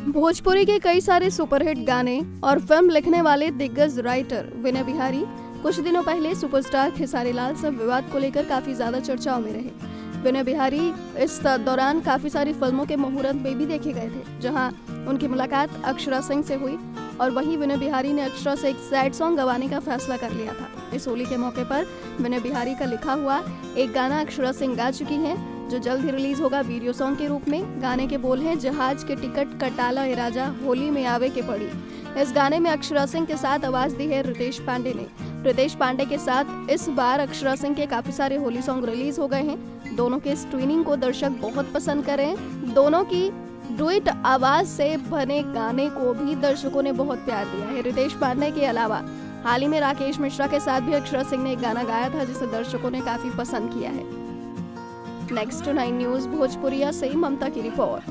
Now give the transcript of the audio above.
भोजपुरी के कई सारे सुपरहिट गाने और फिल्म लिखने वाले दिग्गज राइटर विनय बिहारी कुछ दिनों पहले सुपरस्टार खेसारी लाल से विवाद को लेकर काफी ज्यादा चर्चाओं में रहे। विनय बिहारी इस दौरान काफी सारी फिल्मों के मुहूर्त में भी देखे गए थे, जहां उनकी मुलाकात अक्षरा सिंह से हुई और वहीं विनय बिहारी ने अक्षरा से एक सैड सॉन्ग गवाने का फैसला कर लिया था। इस होली के मौके पर विनय बिहारी का लिखा हुआ एक गाना अक्षरा सिंह गा चुकी हैं, जो जल्द ही रिलीज होगा वीडियो सॉन्ग के रूप में। गाने के बोल हैं, जहाज के टिकट कटाला ए राजा, होली में आवे के पड़ी। इस गाने में अक्षरा सिंह के साथ आवाज दी है रितेश पांडे ने। रितेश पांडे के साथ इस बार अक्षरा सिंह के काफी सारे होली सॉन्ग रिलीज हो गए हैं। दोनों के स्ट्रीमिंग को दर्शक बहुत पसंद कर रहे हैं। दोनों की डुएट आवाज से बने गाने को भी दर्शकों ने बहुत प्यार दिया है। रितेश पांडे के अलावा हाल ही में राकेश मिश्रा के साथ भी अक्षरा सिंह ने एक गाना गाया था, जिसे दर्शकों ने काफी पसंद किया है। नेक्स्ट 9 न्यूज भोजपुरिया से ममता की रिपोर्ट।